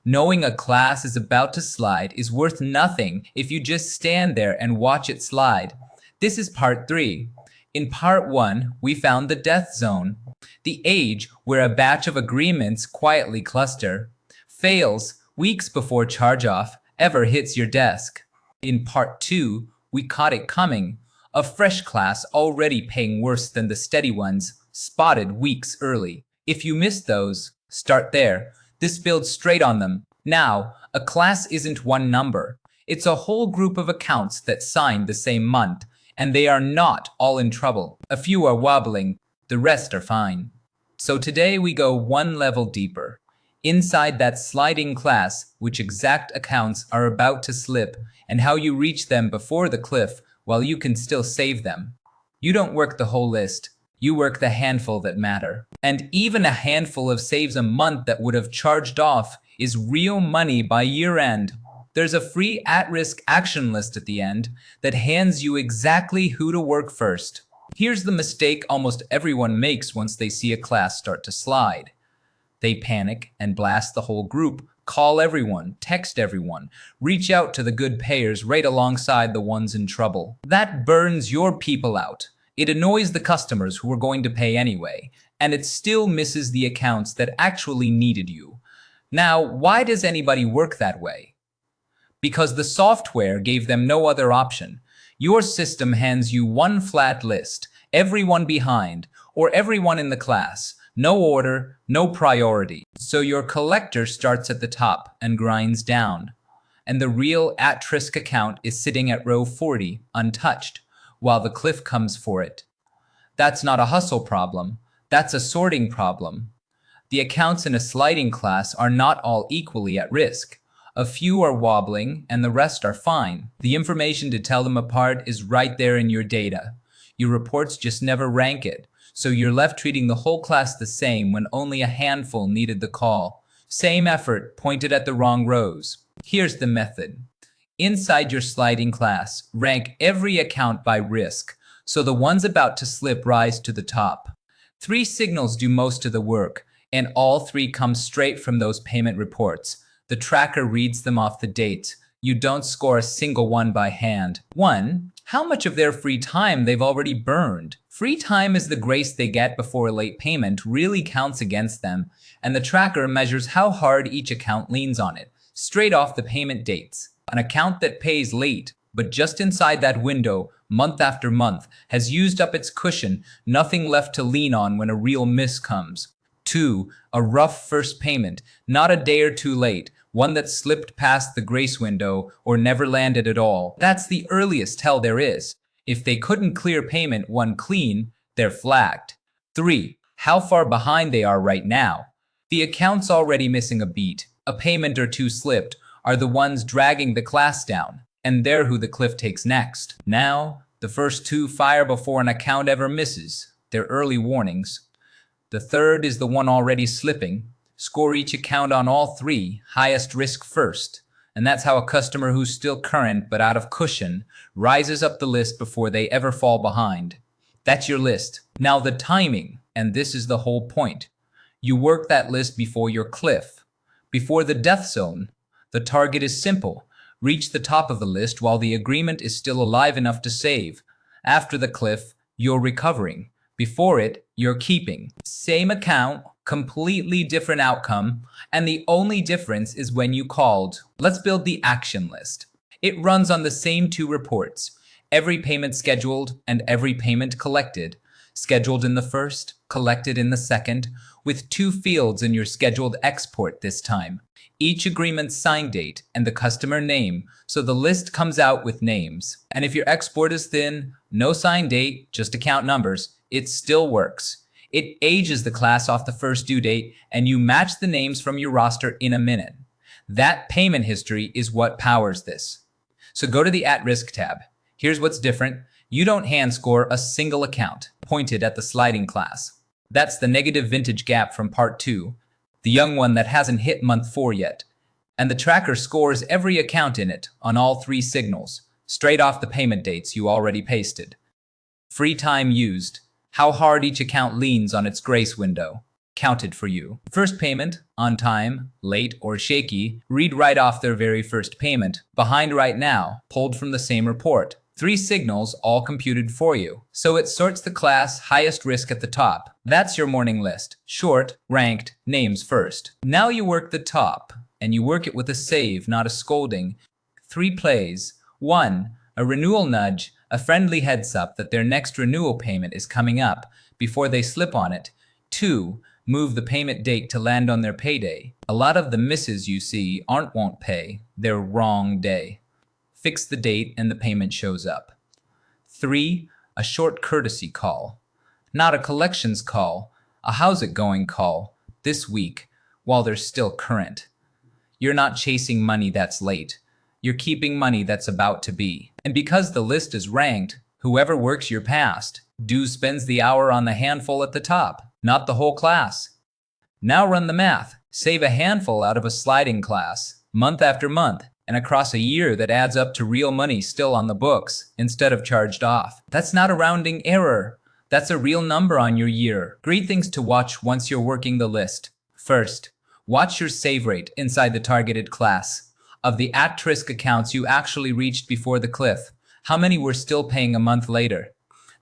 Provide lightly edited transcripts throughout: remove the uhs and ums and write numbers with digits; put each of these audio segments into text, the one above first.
Knowing a class is about to slide is worth nothing if you just stand there and watch it slide. This is part 3. In part 1, we found the death zone, the age where a batch of agreements quietly cluster, fails weeks before charge-off ever hits your desk. In part 2, we caught it coming, a fresh class already paying worse than the steady ones, spotted weeks early. If you missed those, start there. This builds straight on them. Now, a class isn't one number. It's a whole group of accounts that signed the same month, and they are not all in trouble. A few are wobbling, the rest are fine. So today we go one level deeper. Inside that sliding class, which exact accounts are about to slip, and how you reach them before the cliff while you can still save them. You don't work the whole list. You work the handful that matter. And even a handful of saves a month that would have charged off is real money by year end. There's a free at-risk action list at the end that hands you exactly who to work first. Here's the mistake almost everyone makes once they see a class start to slide. They panic and blast the whole group, call everyone, text everyone, reach out to the good payers right alongside the ones in trouble. That burns your people out. It annoys the customers who are going to pay anyway, and it still misses the accounts that actually needed you. Now, why does anybody work that way? Because the software gave them no other option. Your system hands you one flat list, everyone behind, or everyone in the class. No order, no priority. So your collector starts at the top and grinds down. And the real at-risk account is sitting at row 40, untouched, while the cliff comes for it. That's not a hustle problem. That's a sorting problem. The accounts in a sliding class are not all equally at risk. A few are wobbling and the rest are fine. The information to tell them apart is right there in your data. Your reports just never rank it. So you're left treating the whole class the same when only a handful needed the call. Same effort pointed at the wrong rows. Here's the method. Inside your sliding class, rank every account by risk, so the ones about to slip rise to the top. 3 signals do most of the work, and all 3 come straight from those payment reports. The tracker reads them off the date. You don't score a single one by hand. 1. How much of their free time they've already burned. Free time is the grace they get before a late payment really counts against them, and the tracker measures how hard each account leans on it, straight off the payment dates. An account that pays late, but just inside that window, month after month, has used up its cushion, nothing left to lean on when a real miss comes. 2. A rough first payment, not a day or two late, one that slipped past the grace window or never landed at all. That's the earliest tell there is. If they couldn't clear payment 1 clean, they're flagged. 3. How far behind they are right now. The account's already missing a beat. A payment or 2 slipped, are the ones dragging the class down, and they're who the cliff takes next. Now, the first 2 fire before an account ever misses. They're early warnings. The third is the one already slipping. Score each account on all 3, highest risk first. And that's how a customer who's still current but out of cushion rises up the list before they ever fall behind. That's your list. Now the timing, and this is the whole point. You work that list before your cliff, before the death zone. The target is simple. Reach the top of the list while the agreement is still alive enough to save. After the cliff, you're recovering. Before it, you're keeping. Same account, completely different outcome, and the only difference is when you called. Let's build the action list. It runs on the same 2 reports. Every payment scheduled and every payment collected. Scheduled in the first, collected in the second, with 2 fields in your scheduled export this time. Each agreement's sign date and the customer name, so the list comes out with names. And if your export is thin, no sign date, just account numbers, it still works. It ages the class off the first due date, and you match the names from your roster in a minute. That payment history is what powers this. So go to the at-risk tab. Here's what's different. You don't hand score a single account pointed at the sliding class. That's the negative vintage gap from part 2. The young one that hasn't hit month 4 yet. And the tracker scores every account in it on all 3 signals, straight off the payment dates you already pasted. Free time used, how hard each account leans on its grace window. counted for you. First payment, on time, late, or shaky, read right off their very first payment. Behind right now, pulled from the same report. 3 signals all computed for you. So it sorts the class highest risk at the top. That's your morning list. Short, ranked, names first. Now you work the top, and you work it with a save, not a scolding. 3 plays. 1. A renewal nudge, a friendly heads up that their next renewal payment is coming up before they slip on it. 2. Move the payment date to land on their payday. A lot of the misses you see won't pay. They're wrong day. Fix the date and the payment shows up. 3. A short courtesy call. Not a collections call, a how's it going call, this week, while they're still current. You're not chasing money that's late. You're keeping money that's about to be. And because the list is ranked, whoever works your past, dues spends the hour on the handful at the top, not the whole class. Now run the math. Save a handful out of a sliding class, month after month, and across a year that adds up to real money still on the books instead of charged off. That's not a rounding error. That's a real number on your year. Great things to watch once you're working the list. First, watch your save rate inside the targeted class. Of the at-risk accounts you actually reached before the cliff, how many were still paying a month later?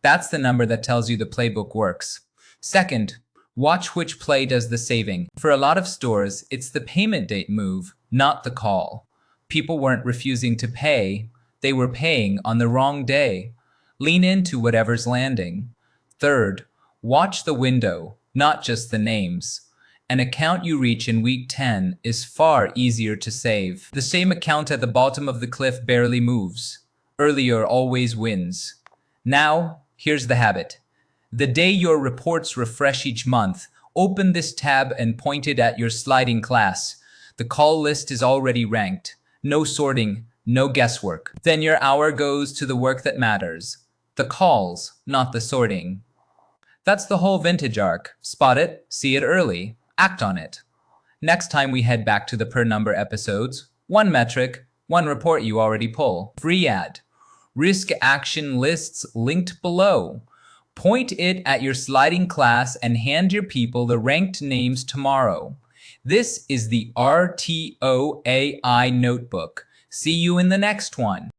That's the number that tells you the playbook works. Second, watch which play does the saving. For a lot of stores, it's the payment date move, not the call. People weren't refusing to pay, they were paying on the wrong day. Lean into whatever's landing. Third, watch the window, not just the names. An account you reach in week 10 is far easier to save. The same account at the bottom of the cliff barely moves. Earlier always wins. Now, here's the habit. The day your reports refresh each month, open this tab and point it at your sliding class. The call list is already ranked. No sorting, no guesswork. Then your hour goes to the work that matters. The calls, not the sorting. That's the whole vintage arc. Spot it, see it early, act on it. Next time we head back to the per number episodes, 1 metric, 1 report you already pull. Free ad. Risk action lists linked below. Point it at your sliding class and hand your people the ranked names tomorrow. This is the RTOAI Notebook. See you in the next one.